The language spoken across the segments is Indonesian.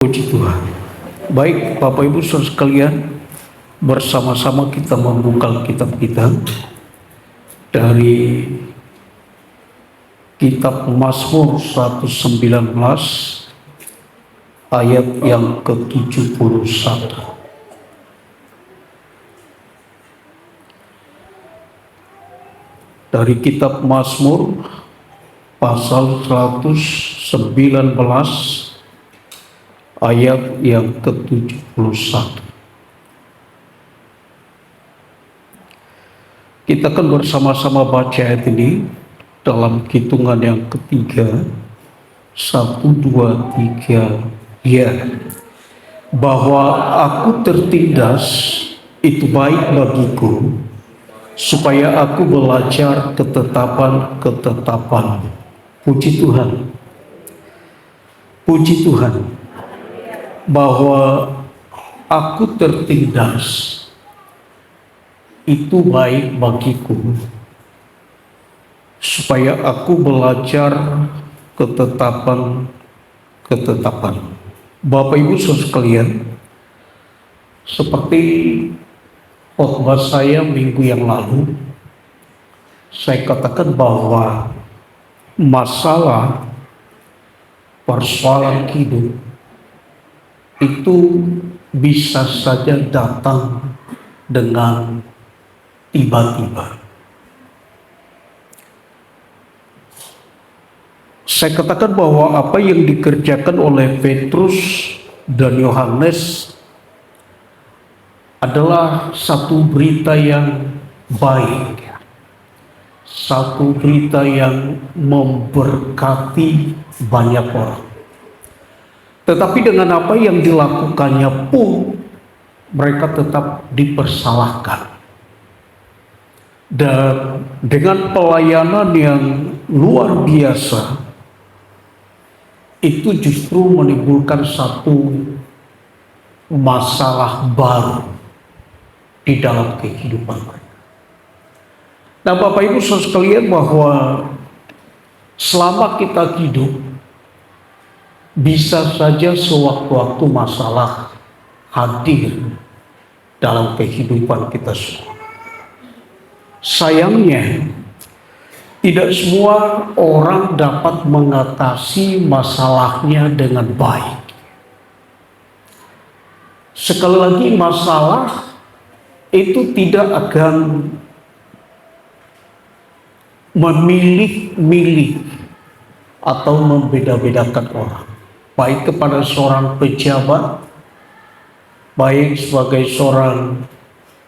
Puji Tuhan. Baik, Bapak Ibu Saudara sekalian, bersama-sama kita membuka kitab kita dari kitab Mazmur 119 ayat yang ke-71. Dari kitab Mazmur pasal 119 ayat yang ke-71. Kita akan bersama-sama baca ayat ini dalam hitungan yang ketiga. 1, 2, 3, ya. Bahwa aku tertindas itu baik bagiku, supaya aku belajar ketetapan-ketetapan. Puji Tuhan. Puji Tuhan. Bahwa aku tertindas itu baik bagiku, supaya aku belajar ketetapan-ketetapan. Bapak Ibu Saudara sekalian, seperti khotbah saya minggu yang lalu, saya katakan bahwa masalah persoalan hidup itu bisa saja datang dengan tiba-tiba. Saya katakan bahwa apa yang dikerjakan oleh Petrus dan Yohanes adalah satu berita yang baik, satu berita yang memberkati banyak orang. Tetapi dengan apa yang dilakukannya pun mereka tetap dipersalahkan. Dan dengan pelayanan yang luar biasa, itu justru menimbulkan satu masalah baru di dalam kehidupan mereka. Nah, Bapak Ibu Saudara sekalian, bahwa selama kita hidup, bisa saja sewaktu-waktu masalah hadir dalam kehidupan kita semua. Sayangnya, tidak semua orang dapat mengatasi masalahnya dengan baik. Sekali lagi, masalah itu tidak akan memilih-milih atau membeda-bedakan orang, baik kepada seorang pejabat, baik sebagai seorang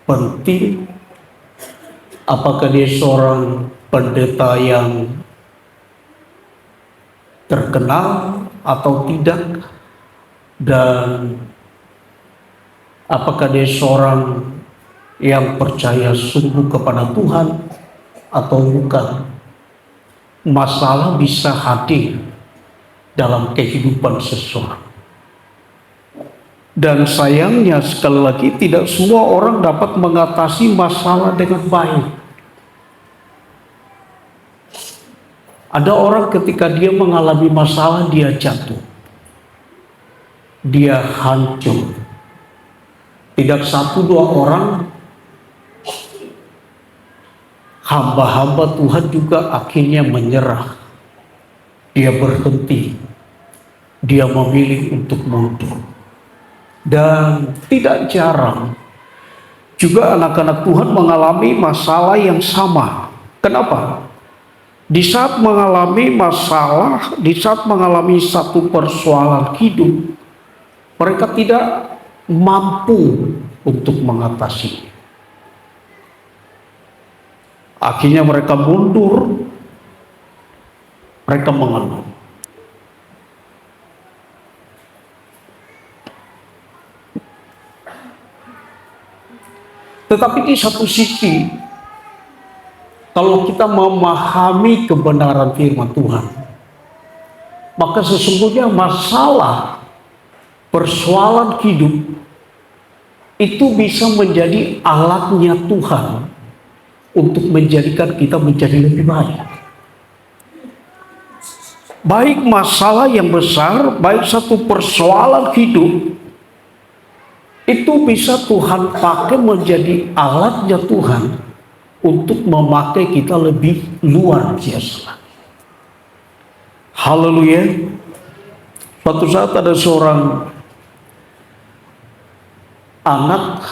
penting, apakah dia seorang pendeta yang terkenal atau tidak, dan apakah dia seorang yang percaya sungguh kepada Tuhan atau bukan. Masalah bisa hadir dalam kehidupan seseorang. Dan sayangnya, sekali lagi, tidak semua orang dapat mengatasi masalah dengan baik. Ada orang ketika dia mengalami masalah, dia jatuh, dia hancur. Tidak satu dua orang, hamba-hamba Tuhan juga akhirnya menyerah. Dia berhenti, dia memilih untuk mundur. Dan tidak jarang juga anak-anak Tuhan mengalami masalah yang sama. Kenapa? Di saat mengalami masalah, di saat mengalami satu persoalan hidup, mereka tidak mampu untuk mengatasinya. Akhirnya mereka mundur, mereka mengeluh. Tetapi di satu sisi, kalau kita memahami kebenaran firman Tuhan, maka sesungguhnya masalah persoalan hidup itu bisa menjadi alatnya Tuhan untuk menjadikan kita menjadi lebih baik. baik masalah yang besar, baik satu persoalan hidup, itu bisa Tuhan pakai menjadi alatnya Tuhan untuk memakai kita lebih luar biasa. Haleluya. Suatu saat ada seorang anak,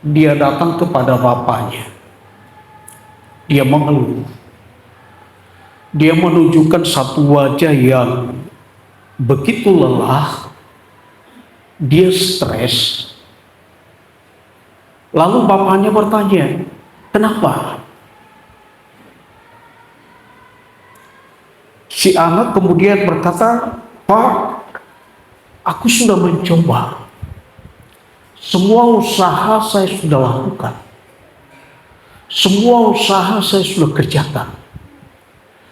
dia datang kepada bapaknya. Dia mengeluh. Dia menunjukkan satu wajah yang begitu lelah. Dia stres. Lalu bapaknya bertanya, kenapa? Si anak kemudian berkata, Pak, aku sudah mencoba. Semua usaha saya sudah lakukan. Semua usaha saya sudah kerjakan.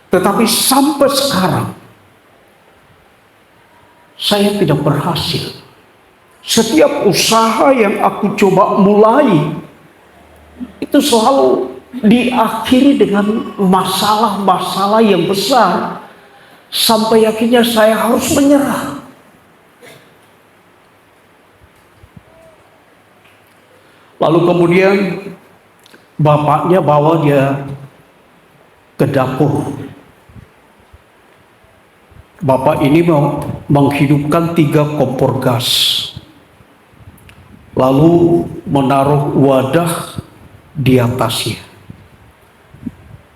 Tetapi sampai sekarang, saya tidak berhasil. Setiap usaha yang aku coba mulai, itu selalu diakhiri dengan masalah-masalah yang besar. Sampai akhirnya saya harus menyerah. Lalu kemudian bapaknya bawa dia ke dapur. Bapak ini mau menghidupkan 3 kompor gas. Lalu menaruh wadah di atasnya.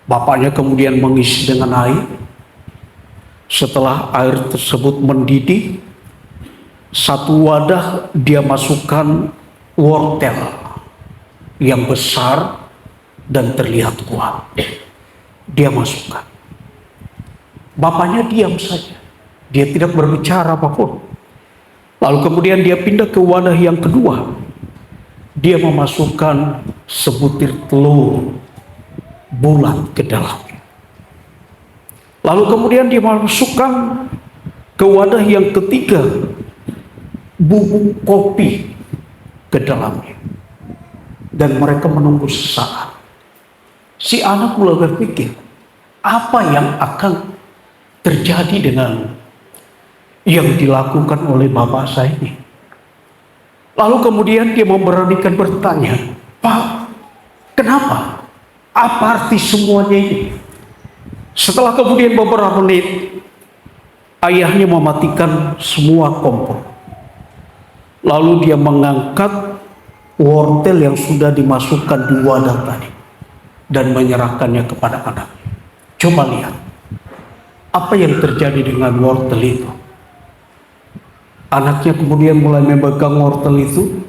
Bapaknya kemudian mengisi dengan air. Setelah air tersebut mendidih, satu wadah dia masukkan wortel yang besar dan terlihat kuat. Dia masukkan. Bapaknya diam saja. Dia tidak berbicara apapun. Lalu kemudian dia pindah ke wadah yang kedua. Dia memasukkan sebutir telur bulat ke dalamnya. Lalu kemudian dia masukkan ke wadah yang ketiga bubuk kopi ke dalamnya. Dan mereka menunggu sesaat. Si anak mulai berpikir, apa yang akan terjadi dengan yang dilakukan oleh bapak saya ini? Lalu kemudian dia memberanikan bertanya, Pak, kenapa? Apa arti semuanya ini? Setelah kemudian beberapa menit, ayahnya mematikan semua kompor. Lalu dia mengangkat wortel yang sudah dimasukkan di wadah tadi dan menyerahkannya kepada anaknya. Coba lihat, apa yang terjadi dengan wortel itu? Anaknya kemudian mulai memegang wortel itu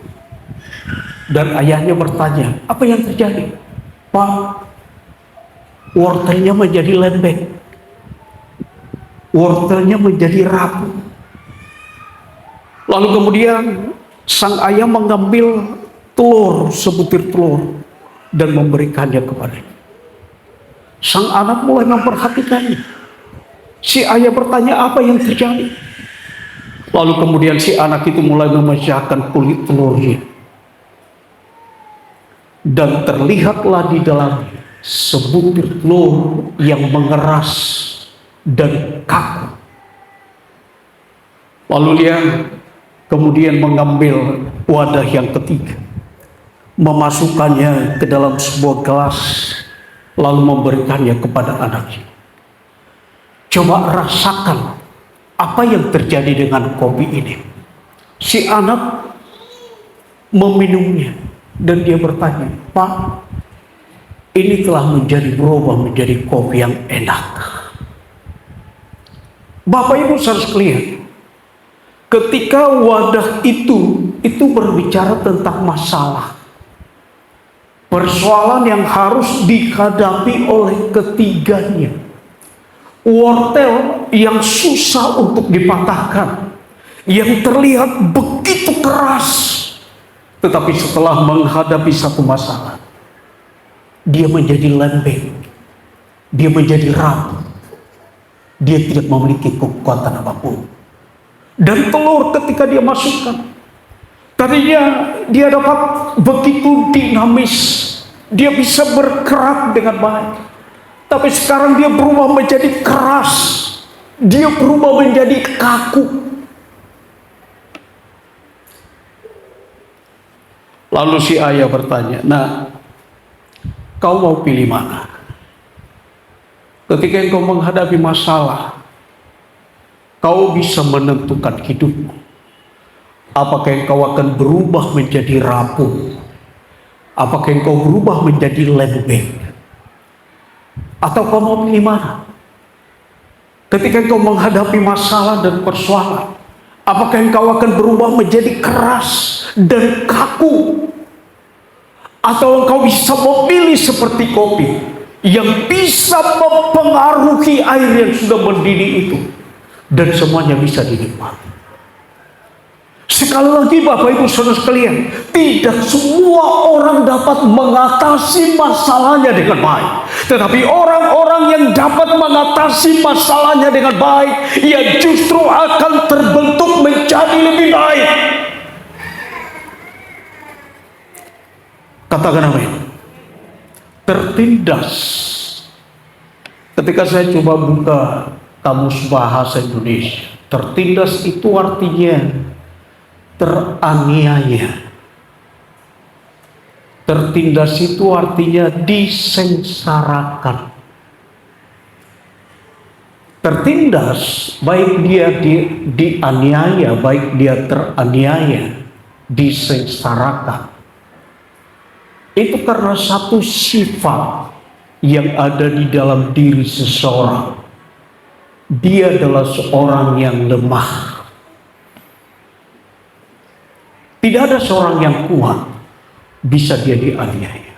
dan ayahnya bertanya, apa yang terjadi? Pak, wortelnya menjadi lembek. Wortelnya menjadi rapuh. Lalu kemudian sang ayah mengambil telur, sebutir telur, dan memberikannya kepadanya. Sang anak mulai memperhatikannya. Si ayah bertanya, apa yang terjadi? Lalu kemudian si anak itu mulai memecahkan kulit telurnya. Dan terlihatlah di dalam sebutir telur yang mengeras dan kaku. Lalu dia kemudian mengambil wadah yang ketiga, memasukkannya ke dalam sebuah gelas, lalu memberikannya kepada anaknya. Coba rasakan apa yang terjadi dengan kopi ini. Si anak meminumnya dan dia bertanya, Pak, ini telah berubah menjadi kopi yang enak. Bapak Ibu saudara sekalian, ketika wadah itu berbicara tentang masalah, persoalan yang harus dihadapi oleh ketiganya, wortel yang susah untuk dipatahkan, yang terlihat begitu keras, tetapi setelah menghadapi satu masalah, dia menjadi lembek, dia menjadi rapuh, dia tidak memiliki kekuatan apapun. Dan telur ketika dia masukkan, tadinya dia dapat begitu dinamis, dia bisa bergerak dengan baik. Tapi sekarang dia berubah menjadi keras. Dia berubah menjadi kaku. Lalu si ayah bertanya, "Nah, kau mau pilih mana? Ketika engkau menghadapi masalah, kau bisa menentukan hidupmu. Apakah engkau akan berubah menjadi rapuh? Apakah engkau berubah menjadi lembek? Atau kau mau pilih mana? Ketika engkau menghadapi masalah dan persoalan, apakah engkau akan berubah menjadi keras dan kaku? Atau engkau bisa memilih seperti kopi yang bisa mempengaruhi air yang sudah mendidih itu, dan semuanya bisa dinikmati." Sekali lagi Bapak Ibu Saudara sekalian, tidak semua orang dapat mengatasi masalahnya dengan baik. Tetapi orang-orang yang dapat mengatasi masalahnya dengan baik, ia justru akan terbentuk menjadi lebih baik. Katakan amin. Tertindas. Ketika saya coba buka Kamus Bahasa Indonesia, tertindas itu artinya teraniaya. Tertindas itu artinya disengsarakan. Tertindas, baik dia dianiaya, baik dia teraniaya, disengsarakan, itu karena satu sifat yang ada di dalam diri seseorang. Dia adalah seorang yang lemah. Tidak ada seorang yang kuat bisa dia dianiaya.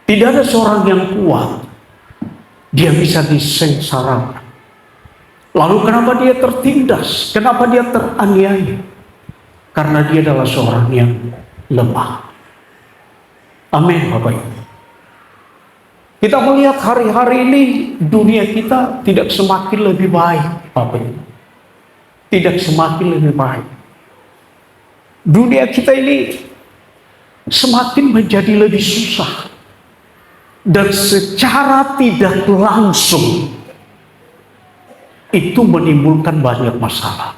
Tidak ada seorang yang kuat dia bisa disengsarakan. Lalu kenapa dia tertindas? Kenapa dia teraniaya? Karena dia adalah seorang yang lemah. Amin Bapak Ibu. Kita melihat hari-hari ini dunia kita tidak semakin lebih baik Bapak Ibu. Tidak semakin lebih baik. Dunia kita ini semakin menjadi lebih susah. Dan secara tidak langsung itu menimbulkan banyak masalah.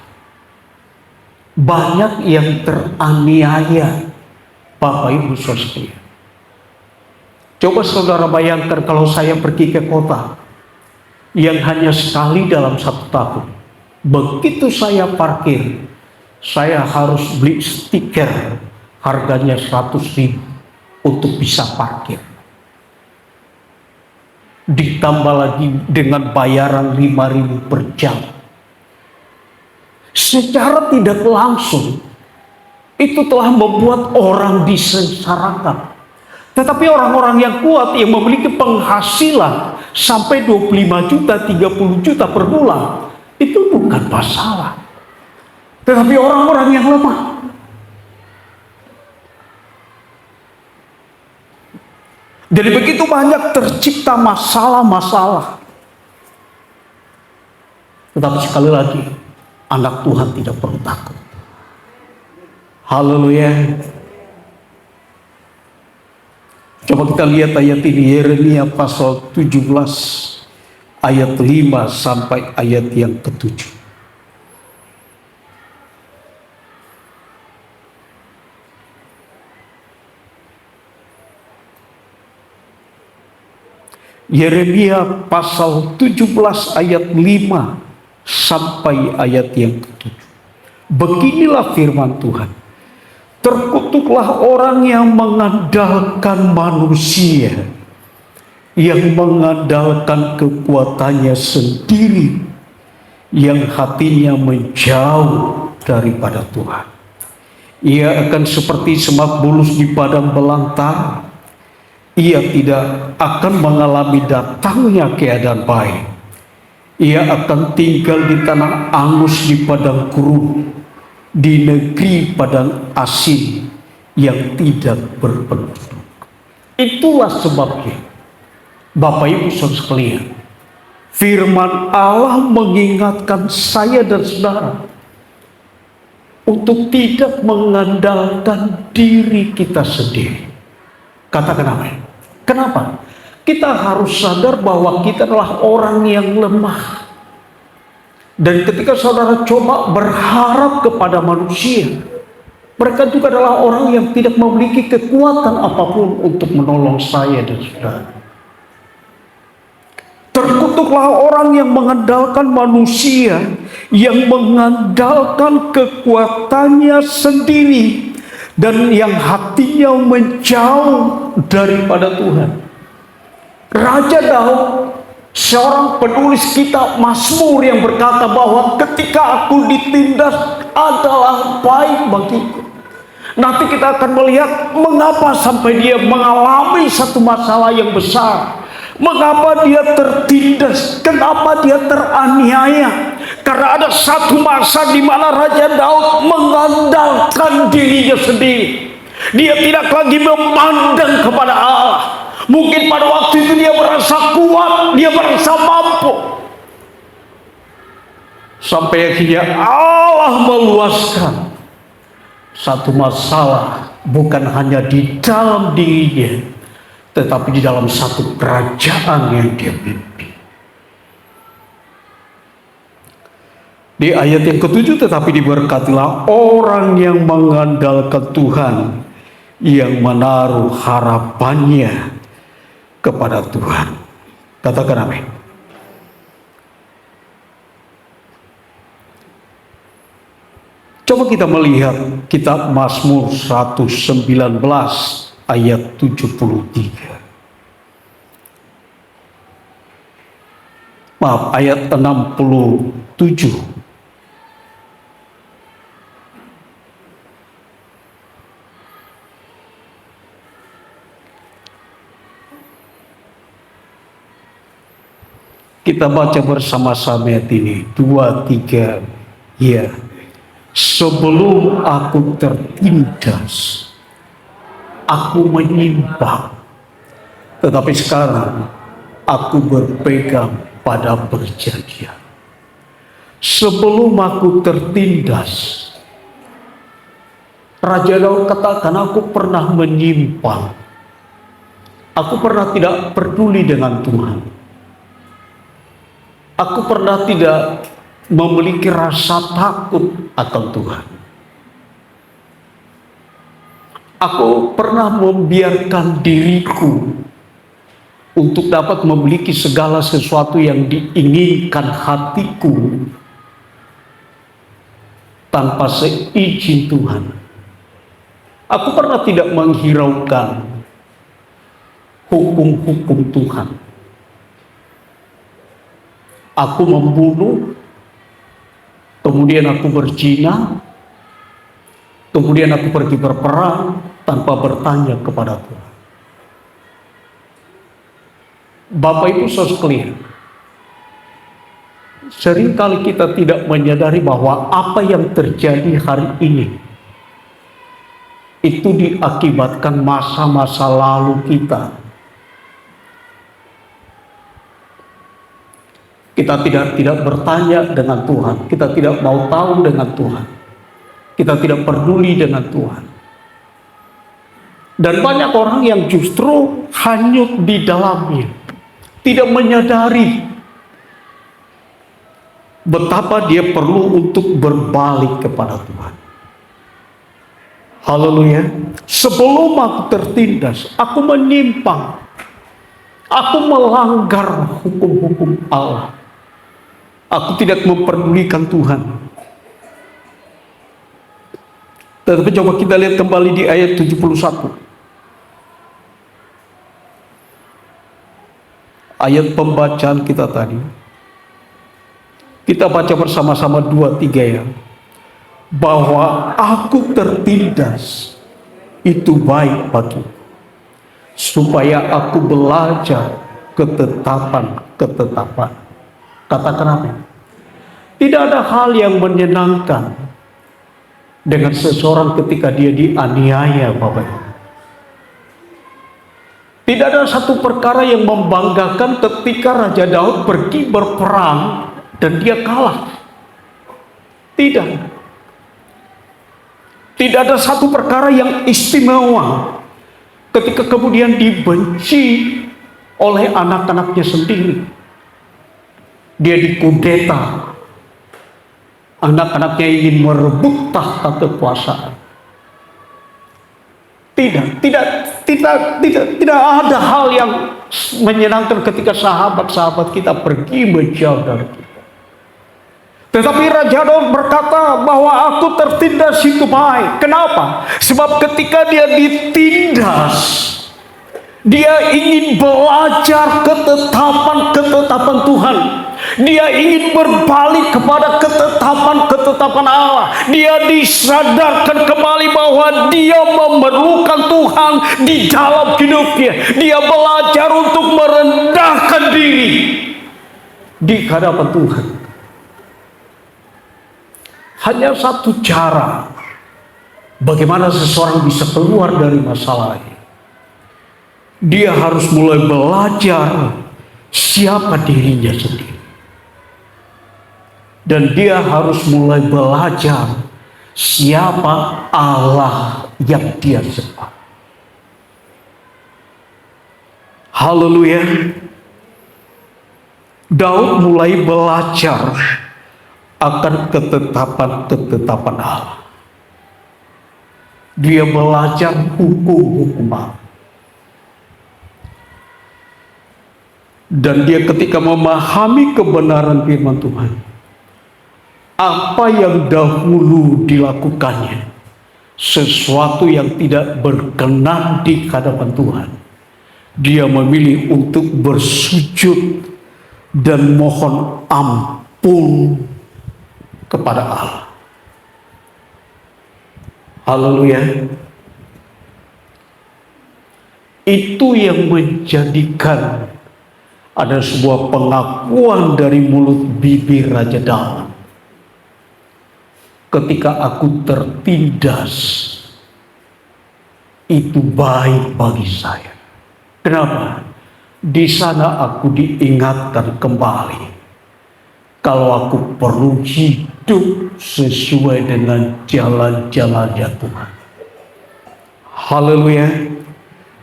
Banyak yang teraniaya Bapak Ibu Saudara sekalian. Coba saudara bayangkan kalau saya pergi ke kota yang hanya sekali dalam 1 tahun. Begitu saya parkir, saya harus beli stiker harganya 100.000 untuk bisa parkir. Ditambah lagi dengan bayaran 5.000 per jam. Secara tidak langsung itu telah membuat orang disengsarakan. Tetapi orang-orang yang kuat yang memiliki penghasilan sampai 25 juta, 30 juta per bulan, itu bukan masalah. Tetapi orang-orang yang lemah, jadi begitu banyak tercipta masalah-masalah. Tetapi sekali lagi, anak Tuhan tidak perlu takut. Haleluya. Coba kita lihat ayat ini, Yeremia pasal 17 ayat 5 sampai ayat yang ke-7. Yeremia pasal 17 ayat 5 sampai ayat yang ke-7. Beginilah firman Tuhan. Terkutuklah orang yang mengandalkan manusia, yang mengandalkan kekuatannya sendiri, yang hatinya menjauh daripada Tuhan. Ia akan seperti semak bulus di padang belantara. Ia tidak akan mengalami datangnya keadaan baik. Ia akan tinggal di tanah angus di padang gurun, di negeri padang asin yang tidak berpenduduk. Itulah sebabnya, Bapak Ibu Saudara sekalian, firman Allah mengingatkan saya dan saudara untuk tidak mengandalkan diri kita sendiri. Katakan amin. Kenapa? Kita harus sadar bahwa kita adalah orang yang lemah. Dan ketika saudara coba berharap kepada manusia, mereka juga adalah orang yang tidak memiliki kekuatan apapun untuk menolong saya dan saudara. Terkutuklah orang yang mengandalkan manusia, yang mengandalkan kekuatannya sendiri, dan yang hatinya menjauh daripada Tuhan. Raja Daud, seorang penulis kitab Mazmur, yang berkata bahwa ketika aku ditindas adalah baik bagiku. Nanti kita akan melihat mengapa sampai dia mengalami satu masalah yang besar. Mengapa dia tertindas? Kenapa dia teraniaya? Karena ada satu masa di mana Raja Daud mengandalkan dirinya sendiri. Dia tidak lagi memandang kepada Allah. Mungkin pada waktu itu dia merasa kuat, dia merasa mampu. Sampai akhirnya Allah meluaskan satu masalah, bukan hanya di dalam dirinya, tetapi di dalam satu kerajaan yang dia pimpin. Di ayat yang ke-7, tetapi diberkatilah orang yang mengandalkan Tuhan, yang menaruh harapannya kepada Tuhan. Katakan amin. Coba kita melihat kitab Mazmur 119 ayat 73. Maaf, ayat 67. Kita baca bersama-sama ayat ini. 2, 3, ya. Sebelum aku tertindas, aku menyimpang, tetapi sekarang aku berpegang pada perjanjian. Sebelum aku tertindas, Raja Daud katakan, aku pernah menyimpang, aku pernah tidak peduli dengan Tuhan, aku pernah tidak memiliki rasa takut akan Tuhan. Aku pernah membiarkan diriku untuk dapat memiliki segala sesuatu yang diinginkan hatiku tanpa seizin Tuhan. Aku pernah tidak menghiraukan hukum-hukum Tuhan. Aku membunuh, kemudian aku berzina, kemudian aku pergi berperang tanpa bertanya kepada Tuhan. Bapak Ibu saudara sekalian, seringkali kita tidak menyadari bahwa apa yang terjadi hari ini itu diakibatkan masa-masa lalu kita. Kita tidak bertanya dengan Tuhan, kita tidak mau tahu dengan Tuhan, kita tidak peduli dengan Tuhan. Dan banyak orang yang justru hanyut di dalamnya, tidak menyadari betapa dia perlu untuk berbalik kepada Tuhan. Haleluya. Sebelum aku tertindas, aku menyimpang, aku melanggar hukum-hukum Allah. Aku tidak memperdulikan Tuhan. Tetapi coba kita lihat kembali di ayat 71. Ayat pembacaan kita tadi. Kita baca bersama-sama 2, 3 ya. Bahwa aku tertindas itu baik bagi, supaya aku belajar ketetapan. Katakan apa? Tidak ada hal yang menyenangkan dengan seseorang ketika dia dianiaya, Bapak. Tidak ada satu perkara yang membanggakan ketika Raja Daud pergi berperang dan dia kalah. Tidak. Tidak ada satu perkara yang istimewa ketika kemudian dibenci oleh anak-anaknya sendiri. Dia dikudeta, anak-anaknya ingin merebut tahta kekuasaan. Tidak ada hal yang menyenangkan ketika sahabat-sahabat kita pergi menjauh dari kita. Tetapi Raja Daud berkata bahwa aku tertindas itu baik. Kenapa? Sebab ketika dia ditindas, dia ingin belajar ketetapan Tuhan. Dia ingin berbalik kepada ketetapan Allah. Dia disadarkan kembali bahwa dia memerlukan Tuhan di dalam hidupnya. Dia belajar untuk merendahkan diri di hadapan Tuhan. Hanya satu cara bagaimana seseorang bisa keluar dari masalah ini. Dia harus mulai belajar siapa dirinya sendiri. Dan dia harus mulai belajar siapa Allah yang dia sembah. Haleluya. Daud mulai belajar akan ketetapan Allah. Dia belajar hukum-hukum Allah. Dan dia ketika memahami kebenaran firman Tuhan, apa yang dahulu dilakukannya, sesuatu yang tidak berkenan di hadapan Tuhan, dia memilih untuk bersujud dan mohon ampun kepada Allah. Haleluya. Itu yang menjadikan ada sebuah pengakuan dari mulut bibir Raja Daud. Ketika aku tertindas, itu baik bagi saya. Kenapa? Di sana aku diingatkan kembali kalau aku perlu hidup sesuai dengan jalan-jalannya Tuhan. Haleluya.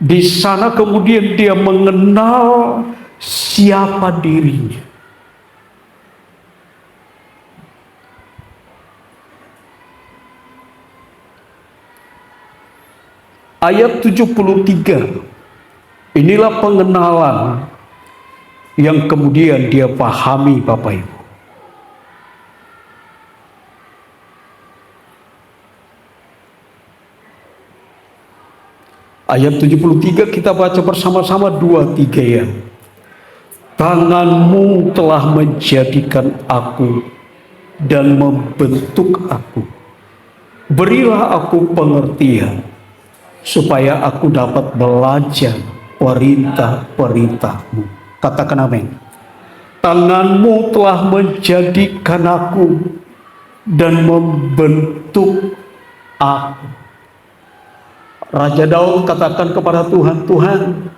Di sana kemudian dia mengenal siapa dirinya. Ayat 73, inilah pengenalan yang kemudian dia pahami Bapak Ibu. Ayat 73 kita baca bersama-sama 2-3 ya. Tanganmu telah menjadikan aku dan membentuk aku. Berilah aku pengertian supaya aku dapat belajar perintah-perintahmu. Katakan amin. Tanganmu telah menjadikan aku dan membentuk aku. Raja Daud katakan kepada Tuhan, Tuhan,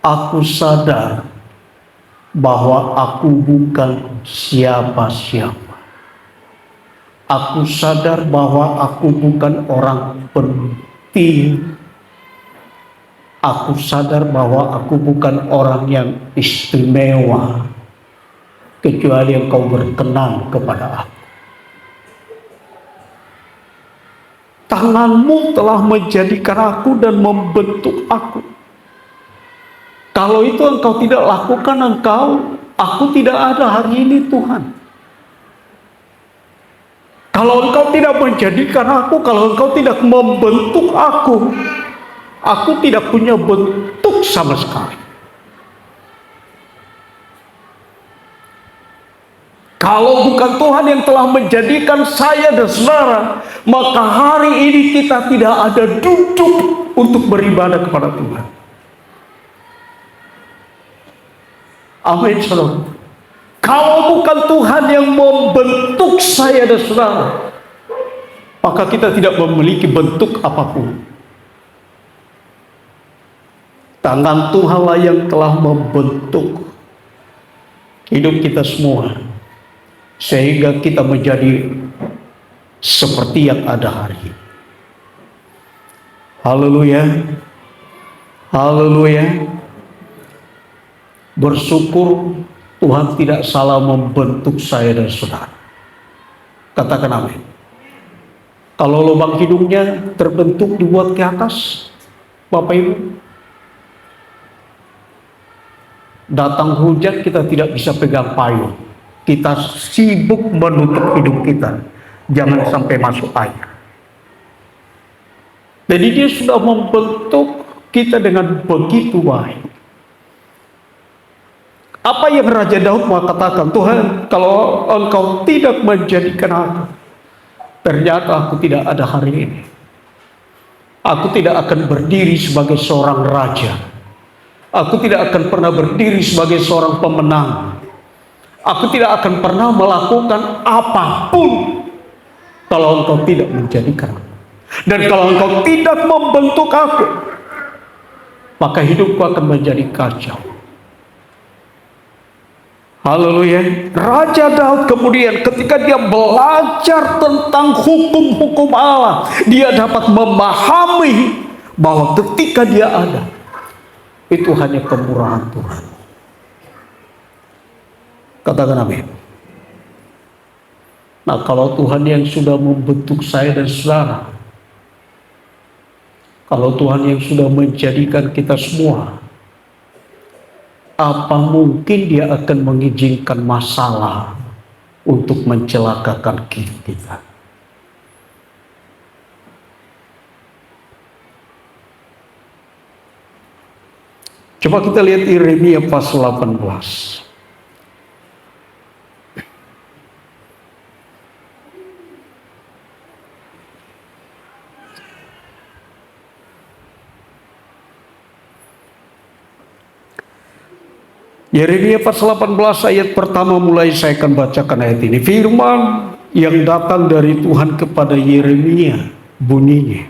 aku sadar bahwa aku bukan siapa-siapa. Aku sadar bahwa aku bukan orang penting. Aku sadar bahwa aku bukan orang yang istimewa, kecuali Engkau berkenan kepada aku. Tanganmu telah menjadikan aku dan membentuk aku. Kalau itu Engkau tidak lakukan, aku tidak ada hari ini Tuhan. Kalau Engkau tidak menjadikan aku, kalau Engkau tidak membentuk aku tidak punya bentuk sama sekali. Kalau bukan Tuhan yang telah menjadikan saya dan saudara, maka hari ini kita tidak ada duduk untuk beribadah kepada Tuhan. Amin, saudara. Kalau bukan Tuhan yang membentuk saya dan saudara, maka kita tidak memiliki bentuk apapun. Tangan Tuhanlah yang telah membentuk hidup kita semua, sehingga kita menjadi seperti yang ada hari ini. Haleluya. Haleluya. Bersyukur Tuhan tidak salah membentuk saya dan saudara. Katakan amin. Kalau lubang hidungnya terbentuk dibuat ke atas, Bapak Ibu, datang hujan kita tidak bisa pegang payung. Kita sibuk menutup hidung kita, jangan sampai masuk air. Jadi dia sudah membentuk kita dengan begitu baik. Apa yang Raja Daud mau katakan, Tuhan, kalau Engkau tidak menjadikan aku, ternyata aku tidak ada hari ini. Aku tidak akan berdiri sebagai seorang raja. Aku tidak akan pernah berdiri sebagai seorang pemenang. Aku tidak akan pernah melakukan apapun kalau Engkau tidak menjadikan aku. Dan kalau Engkau tidak membentuk aku, maka hidupku akan menjadi kacau. Haleluya. Raja Daud kemudian ketika dia belajar tentang hukum-hukum Allah, dia dapat memahami bahwa ketika dia ada, itu hanya kemurahan Tuhan. Katakan amin. Nah, kalau Tuhan yang sudah membentuk saya dan saudara, kalau Tuhan yang sudah menjadikan kita semua, apa mungkin dia akan mengizinkan masalah untuk mencelakakan kita? Coba kita lihat Yeremia pasal 18. Yeremia pasal 18 ayat pertama mulai saya akan bacakan ayat ini. Firman yang datang dari Tuhan kepada Yeremia bunyinya,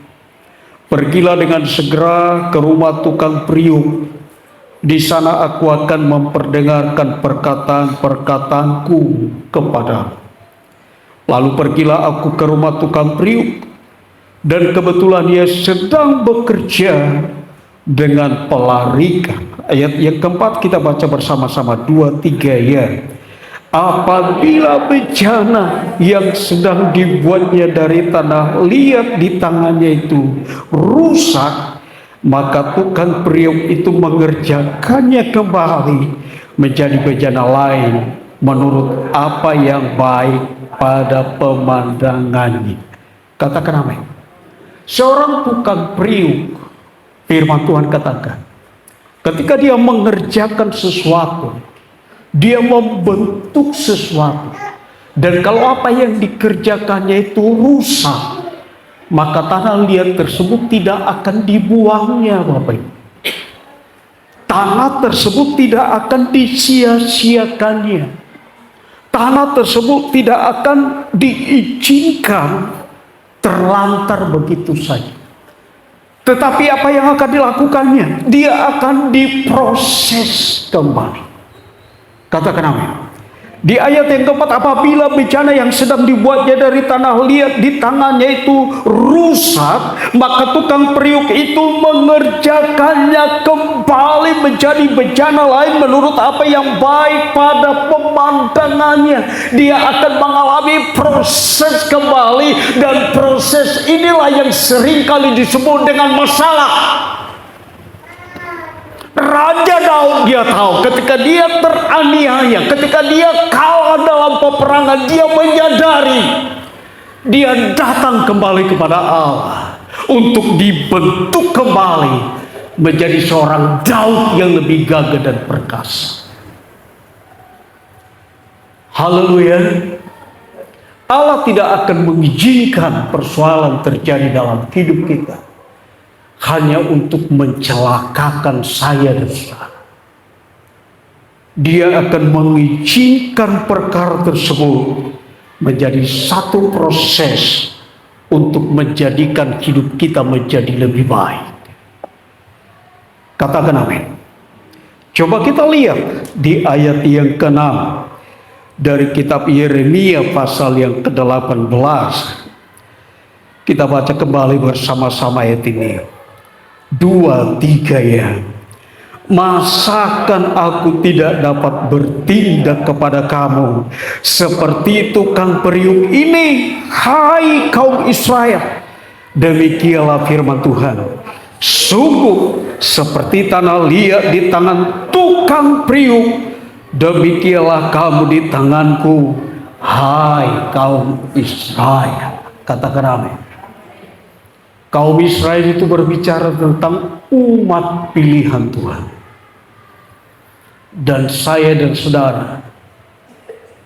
pergilah dengan segera ke rumah tukang periuk. Di sana aku akan memperdengarkan perkataan-perkataanku kepadamu. Lalu pergilah aku ke rumah tukang periuk, dan kebetulan dia sedang bekerja dengan pelarikan. Ayat yang keempat kita baca bersama-sama, 2, 3 ya. Apabila bejana yang sedang dibuatnya dari tanah liat di tangannya itu rusak, maka tukang periuk itu mengerjakannya kembali menjadi bejana lain menurut apa yang baik pada pemandangannya. Katakan amin. Seorang tukang periuk, firman Tuhan katakan, ketika dia mengerjakan sesuatu, dia membentuk sesuatu, dan kalau apa yang dikerjakannya itu rusak, maka tanah liat tersebut tidak akan dibuangnya, Bapak Ibu. Tanah tersebut tidak akan disia-siakannya. Tanah tersebut tidak akan diizinkan terlantar begitu saja. Tetapi apa yang akan dilakukannya? Dia akan diproses kembali. Katakan amin. Di ayat yang keempat, apabila bejana yang sedang dibuatnya dari tanah liat di tangannya itu rusak, maka tukang periuk itu mengerjakannya kembali menjadi bejana lain menurut apa yang baik pada pemandangannya. Dia akan mengalami proses kembali, dan proses inilah yang seringkali disebut dengan masalah. Raja Daud dia tahu ketika dia teraniaya, ketika dia kalah dalam peperangan, dia menyadari dia datang kembali kepada Allah untuk dibentuk kembali menjadi seorang Daud yang lebih gagah dan perkasa. Haleluya. Allah tidak akan mengizinkan persoalan terjadi dalam hidup kita hanya untuk mencelakakan saya dan saudara. Dia akan mengizinkan perkara tersebut menjadi satu proses untuk menjadikan hidup kita menjadi lebih baik. Katakan amin. Coba kita lihat di ayat yang ke-6 dari kitab Yeremia pasal yang ke-18. Kita baca kembali bersama-sama ayat ini. 2, 3 ya. Masakan aku tidak dapat bertindak kepada kamu seperti tukang periuk ini, hai kaum Israel? Demikianlah firman Tuhan. Sungguh seperti tanah liat di tangan tukang periuk, demikianlah kamu di tanganku, hai kaum Israel. Katakan amin. Kaum Israel itu berbicara tentang umat pilihan Tuhan. Dan saya dan saudara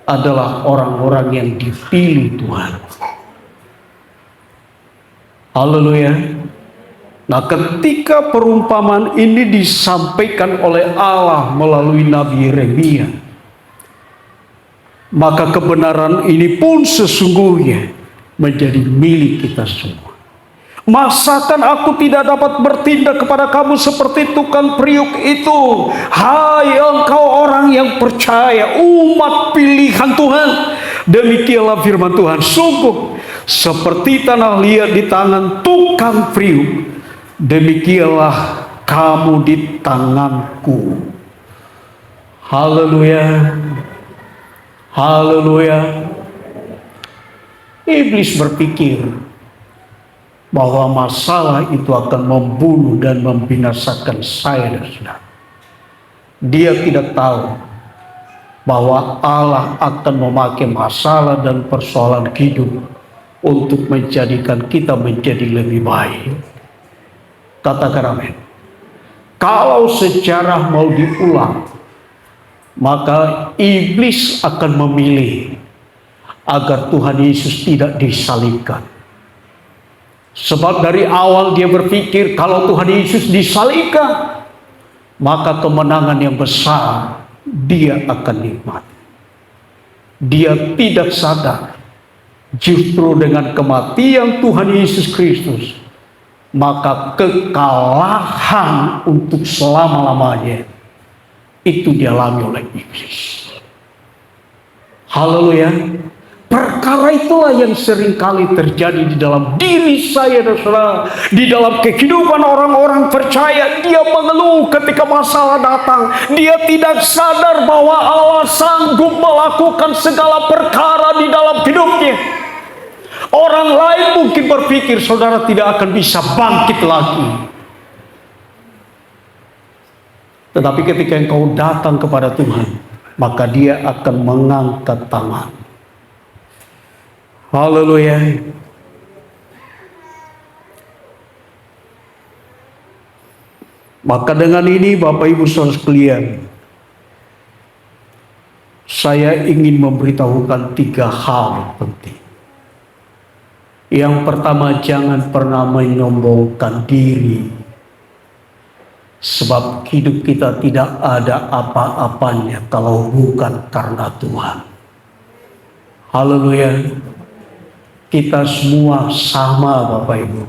adalah orang-orang yang dipilih Tuhan. Haleluya. Nah, ketika perumpamaan ini disampaikan oleh Allah melalui Nabi Yeremia, maka kebenaran ini pun sesungguhnya menjadi milik kita semua. Masakan aku tidak dapat bertindak kepada kamu seperti tukang periuk itu, hai engkau orang yang percaya, umat pilihan Tuhan? Demikianlah firman Tuhan. Sungguh seperti tanah liat di tangan tukang periuk, demikianlah kamu di tanganku. Haleluya. Haleluya. Iblis berpikir bahwa masalah itu akan membunuh dan membinasakan saya dan saudara. Dia tidak tahu bahwa Allah akan memakai masalah dan persoalan hidup untuk menjadikan kita menjadi lebih baik. Katakan amin. Kalau sejarah mau diulang, maka iblis akan memilih agar Tuhan Yesus tidak disalibkan. Sebab dari awal dia berpikir kalau Tuhan Yesus disalibkan, maka kemenangan yang besar dia akan nikmati. Dia tidak sadar justru dengan kematian Tuhan Yesus Kristus, maka kekalahan untuk selama-lamanya itu dialami oleh iblis. Haleluya. Perkara itulah yang seringkali terjadi di dalam diri saya dan saudara. Di dalam kehidupan orang-orang percaya, dia mengeluh ketika masalah datang. Dia tidak sadar bahwa Allah sanggup melakukan segala perkara di dalam hidupnya. Orang lain mungkin berpikir saudara tidak akan bisa bangkit lagi. Tetapi ketika engkau datang kepada Tuhan, maka dia akan mengangkat tangan. Haleluya. Maka dengan ini Bapak Ibu Saudara sekalian, saya ingin memberitahukan 3 hal penting. Yang pertama, jangan pernah menyombongkan diri. Sebab hidup kita tidak ada apa-apanya kalau bukan karena Tuhan. Haleluya. Kita semua sama Bapak Ibu.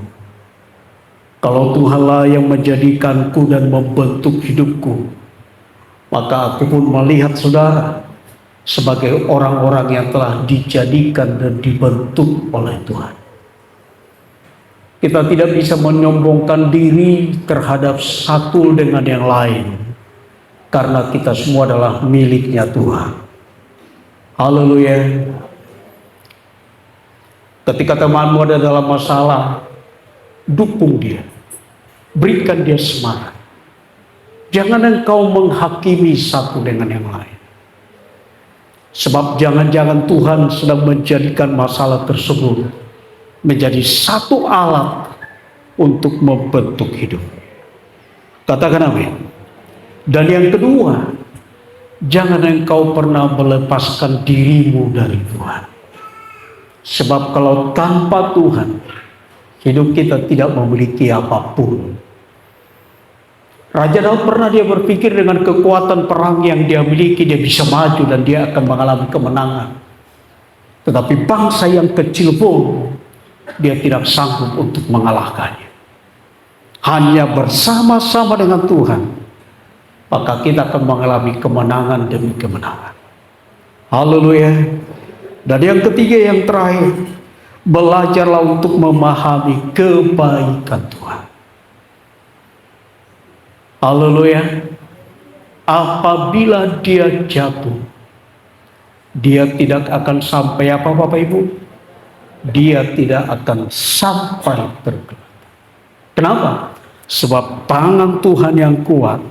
Kalau Tuhanlah yang menjadikanku dan membentuk hidupku, maka aku pun melihat saudara sebagai orang-orang yang telah dijadikan dan dibentuk oleh Tuhan. Kita tidak bisa menyombongkan diri terhadap satu dengan yang lain, karena kita semua adalah miliknya Tuhan. Haleluya. Ketika temanmu ada dalam masalah, dukung dia, berikan dia semangat. Jangan engkau menghakimi satu dengan yang lain. Sebab jangan-jangan Tuhan sedang menjadikan masalah tersebut menjadi satu alat untuk membentuk hidup. Katakan amin. Dan yang kedua, jangan engkau pernah melepaskan dirimu dari Tuhan. Sebab kalau tanpa Tuhan, hidup kita tidak memiliki apapun. Raja Daud pernah dia berpikir dengan kekuatan perang yang dia miliki, dia bisa maju dan dia akan mengalami kemenangan. Tetapi bangsa yang kecil pun, dia tidak sanggup untuk mengalahkannya. Hanya bersama-sama dengan Tuhan, maka kita akan mengalami kemenangan demi kemenangan. Haleluya. Dan yang ketiga, yang terakhir, belajarlah untuk memahami kebaikan Tuhan. Haleluya. apabila dia jatuh, dia tidak akan sampai apa Bapak Ibu? Dia tidak akan sampai tergeletak. Kenapa? Sebab tangan Tuhan yang kuat,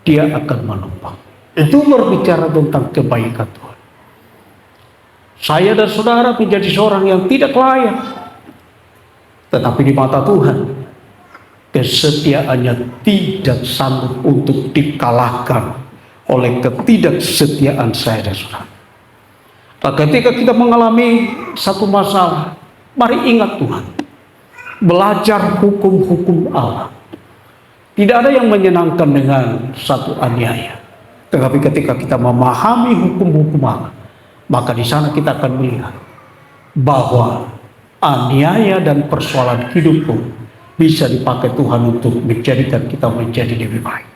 dia akan menopang. Itu berbicara tentang kebaikan Tuhan. Saya dan saudara menjadi seorang yang tidak layak, tetapi di mata Tuhan, kesetiaannya tidak sanggup untuk dikalahkan oleh ketidaksetiaan saya dan saudara. Nah, ketika kita mengalami satu masalah, mari ingat Tuhan. Belajar hukum-hukum Allah. Tidak ada yang menyenangkan dengan satu aniaya. Tetapi ketika kita memahami hukum-hukum Allah, maka di sana kita akan melihat bahwa aniaya dan persoalan hidup pun bisa dipakai Tuhan untuk menjadikan kita menjadi lebih baik.